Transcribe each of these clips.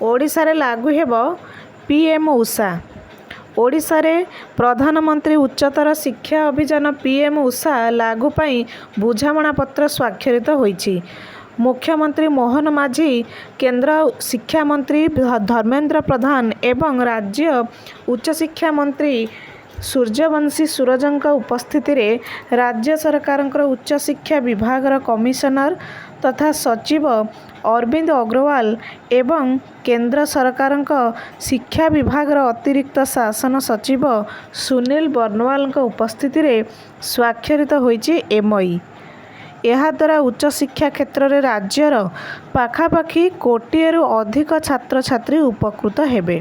ଓଡ଼ିଶାରେ ଲାଗୁ ହେବ ପିଏମ୍ ଉଷା। ଓଡ଼ିଶାରେ ପ୍ରଧାନମନ୍ତ୍ରୀ ଉଚ୍ଚତର ଶିକ୍ଷା ଅଭିଯାନ ପିଏମ୍ ଉଷା ଲାଗୁ ପାଇଁ ବୁଝାମଣାପତ୍ର ସ୍ୱାକ୍ଷରିତ ହୋଇଛି। ମୁଖ୍ୟମନ୍ତ୍ରୀ ମୋହନ ମାଝୀ, କେନ୍ଦ୍ର ଶିକ୍ଷାମନ୍ତ୍ରୀ ଧର୍ମେନ୍ଦ୍ର ପ୍ରଧାନ ଏବଂ ରାଜ୍ୟ ଉଚ୍ଚଶିକ୍ଷା ମନ୍ତ୍ରୀ ସୂର୍ଯ୍ୟବଂଶୀ ସୁରଜଙ୍କ ଉପସ୍ଥିତିରେ ରାଜ୍ୟ ସରକାରଙ୍କ ଉଚ୍ଚଶିକ୍ଷା ବିଭାଗର କମିଶନର ତଥା ସଚିବ ଅରବିନ୍ଦ ଅଗ୍ରୱାଲ ଏବଂ କେନ୍ଦ୍ର ସରକାରଙ୍କ ଶିକ୍ଷା ବିଭାଗର ଅତିରିକ୍ତ ଶାସନ ସଚିବ ସୁନୀଲ ବର୍ନୱାଲଙ୍କ ଉପସ୍ଥିତିରେ ସ୍ୱାକ୍ଷରିତ ହୋଇଛି ଏମ୍ଓୟୁ। ଏହାଦ୍ୱାରା ଉଚ୍ଚଶିକ୍ଷା କ୍ଷେତ୍ରରେ ରାଜ୍ୟର ପାଖାପାଖି କୋଟିଏରୁ ଅଧିକ ଛାତ୍ରଛାତ୍ରୀ ଉପକୃତ ହେବେ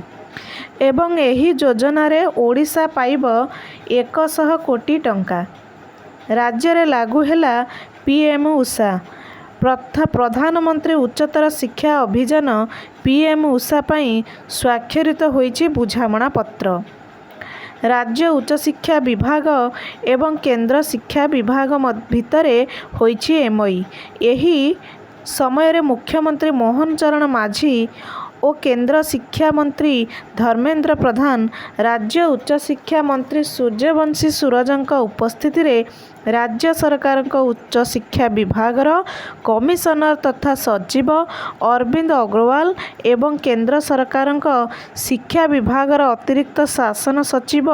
ଏବଂ ଏହି ଯୋଜନାରେ ଓଡ଼ିଶା ପାଇବ 100 କୋଟି ଟଙ୍କା। ରାଜ୍ୟରେ ଲାଗୁ ହେଲା ପିଏମ୍ ଉଷା। ପ୍ରଧାନମନ୍ତ୍ରୀ ଉଚ୍ଚତର ଶିକ୍ଷା ଅଭିଯାନ ପିଏମ୍ ଉଷା ପାଇଁ ସ୍ୱାକ୍ଷରିତ ହୋଇଛି ବୁଝାମଣାପତ୍ର। ରାଜ୍ୟ ଉଚ୍ଚଶିକ୍ଷା ବିଭାଗ ଏବଂ କେନ୍ଦ୍ର ଶିକ୍ଷା ବିଭାଗ ଭିତରେ ହୋଇଛି ଏମ୍ଓୟୁ। ଏହି ସମୟରେ ମୁଖ୍ୟମନ୍ତ୍ରୀ ମୋହନ ଚରଣ ମାଝୀ ଓ କେନ୍ଦ୍ର ଶିକ୍ଷାମନ୍ତ୍ରୀ ଧର୍ମେନ୍ଦ୍ର ପ୍ରଧାନ, ରାଜ୍ୟ ଉଚ୍ଚଶିକ୍ଷା ମନ୍ତ୍ରୀ ସୂର୍ଯ୍ୟବଂଶୀ ସୁରଜଙ୍କ ଉପସ୍ଥିତିରେ ରାଜ୍ୟ ସରକାରଙ୍କ ଉଚ୍ଚଶିକ୍ଷା ବିଭାଗର କମିଶନର ତଥା ସଚିବ ଅରବିନ୍ଦ ଅଗ୍ରୱାଲ ଏବଂ କେନ୍ଦ୍ର ସରକାରଙ୍କ ଶିକ୍ଷା ବିଭାଗର ଅତିରିକ୍ତ ଶାସନ ସଚିବ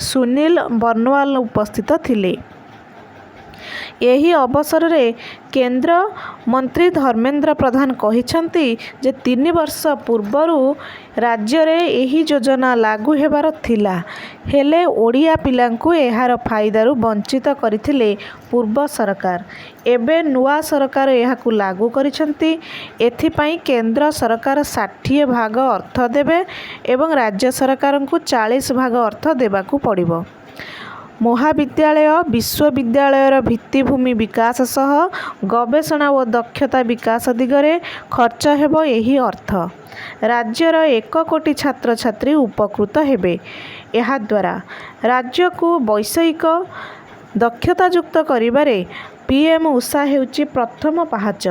ସୁନୀଲ ବର୍ନୱାଲ ଉପସ୍ଥିତ ଥିଲେ। ଏହି ଅବସରରେ କେନ୍ଦ୍ର ମନ୍ତ୍ରୀ ଧର୍ମେନ୍ଦ୍ର ପ୍ରଧାନ କହିଛନ୍ତି ଯେ 3 ବର୍ଷ ପୂର୍ବରୁ ରାଜ୍ୟରେ ଏହି ଯୋଜନା ଲାଗୁ ହେବାର ଥିଲା, ହେଲେ ଓଡ଼ିଆ ପିଲାଙ୍କୁ ଏହାର ଫାଇଦାରୁ ବଞ୍ଚିତ କରିଥିଲେ ପୂର୍ବ ସରକାର। ଏବେ ନୂଆ ସରକାର ଏହାକୁ ଲାଗୁ କରିଛନ୍ତି। ଏଥିପାଇଁ କେନ୍ଦ୍ର ସରକାର 60 ଭାଗ ଅର୍ଥ ଦେବେ ଏବଂ ରାଜ୍ୟ ସରକାରଙ୍କୁ 40 ଭାଗ ଅର୍ଥ ଦେବାକୁ ପଡ଼ିବ। ମହାବିଦ୍ୟାଳୟ, ବିଶ୍ୱବିଦ୍ୟାଳୟର ଭିତ୍ତିଭୂମି ବିକାଶ ସହ ଗବେଷଣା ଓ ଦକ୍ଷତା ବିକାଶ ଦିଗରେ ଖର୍ଚ୍ଚ ହେବ ଏହି ଅର୍ଥ। ରାଜ୍ୟର 1 କୋଟି ଛାତ୍ରଛାତ୍ରୀ ଉପକୃତ ହେବେ। ଏହାଦ୍ୱାରା ରାଜ୍ୟକୁ ବୈଷୟିକ ଦକ୍ଷତାଯୁକ୍ତ କରିବାରେ ପିଏମ୍ ଉଷା ହେଉଛି ପ୍ରଥମ ପାହାଚ।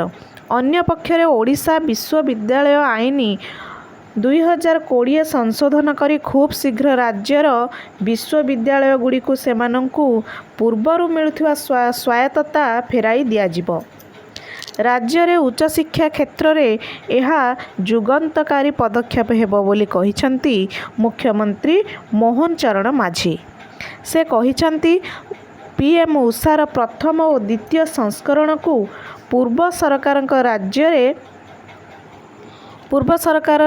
ଅନ୍ୟପକ୍ଷରେ ଓଡ଼ିଶା ବିଶ୍ୱବିଦ୍ୟାଳୟ ଆଇନ 2020 ସଂଶୋଧନ କରି ଖୁବ୍ ଶୀଘ୍ର ରାଜ୍ୟର ବିଶ୍ୱବିଦ୍ୟାଳୟଗୁଡ଼ିକୁ ସେମାନଙ୍କୁ ପୂର୍ବରୁ ମିଳୁଥିବା ସ୍ୱାୟତ୍ତତା ଫେରାଇ ଦିଆଯିବ। ରାଜ୍ୟରେ ଉଚ୍ଚଶିକ୍ଷା କ୍ଷେତ୍ରରେ ଏହା ଯୁଗାନ୍ତକାରୀ ପଦକ୍ଷେପ ହେବ ବୋଲି କହିଛନ୍ତି ମୁଖ୍ୟମନ୍ତ୍ରୀ ମୋହନ ଚରଣ ମାଝୀ। ସେ କହିଛନ୍ତି ପିଏମ୍ ଉଷାର ପ୍ରଥମ ଓ ଦ୍ୱିତୀୟ ସଂସ୍କରଣକୁ ପୂର୍ବ ସରକାର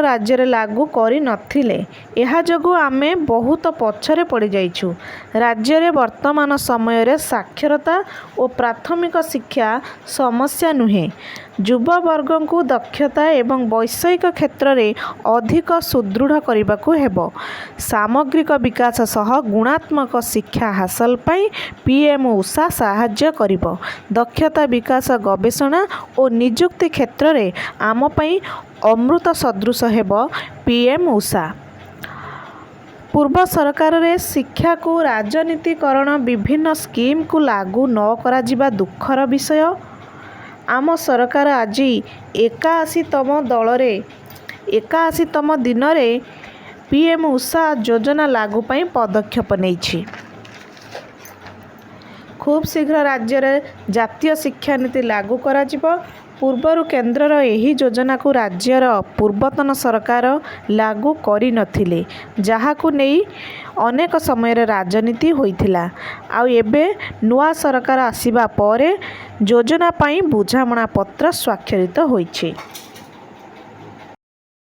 ରାଜ୍ୟରେ ଲାଗୁ କରିନଥିଲେ। ଏହା ଯୋଗୁଁ ଆମେ ବହୁତ ପଛରେ ପଡ଼ିଯାଇଛୁ। ରାଜ୍ୟରେ ବର୍ତ୍ତମାନ ସମୟରେ ସାକ୍ଷରତା ଓ ପ୍ରାଥମିକ ଶିକ୍ଷା ସମସ୍ୟା ନୁହେଁ। ଯୁବବର୍ଗଙ୍କୁ ଦକ୍ଷତା ଏବଂ ବୈଷୟିକ କ୍ଷେତ୍ରରେ ଅଧିକ ସୁଦୃଢ଼ କରିବାକୁ ହେବ। ସାମଗ୍ରିକ ବିକାଶ ସହ ଗୁଣାତ୍ମକ ଶିକ୍ଷା ହାସଲ ପାଇଁ ପିଏମ୍ ଉଷା ସାହାଯ୍ୟ କରିବ। ଦକ୍ଷତା ବିକାଶ, ଗବେଷଣା ଓ ନିଯୁକ୍ତି କ୍ଷେତ୍ରରେ ଆମ ପାଇଁ ଅମୃତ ସଦୃଶ ହେବ ପିଏମ୍ ଉଷା। ପୂର୍ବ ସରକାରରେ ଶିକ୍ଷାକୁ ରାଜନୀତିକରଣ, ବିଭିନ୍ନ ସ୍କିମ୍କୁ ଲାଗୁ ନ କରାଯିବା ଦୁଃଖର ବିଷୟ। ଆମ ସରକାର ଆଜି 81ତମ ଦିନରେ ପିଏମ୍ ଉଷା ଯୋଜନା ଲାଗୁ ପାଇଁ ପଦକ୍ଷେପ ନେଇଛି। ଖୁବ୍ ଶୀଘ୍ର ରାଜ୍ୟରେ ଜାତୀୟ ଶିକ୍ଷାନୀତି ଲାଗୁ କରାଯିବ। ପୂର୍ବରୁ କେନ୍ଦ୍ରର ଏହି ଯୋଜନାକୁ ରାଜ୍ୟର ପୂର୍ବତନ ସରକାର ଲାଗୁ କରିନଥିଲେ, ଯାହାକୁ ନେଇ ଅନେକ ସମୟରେ ରାଜନୀତି ହୋଇଥିଲା। ଆଉ ଏବେ ନୂଆ ସରକାର ଆସିବା ପରେ ଯୋଜନା ପାଇଁ ବୁଝାମଣାପତ୍ର ସ୍ୱାକ୍ଷରିତ ହୋଇଛି।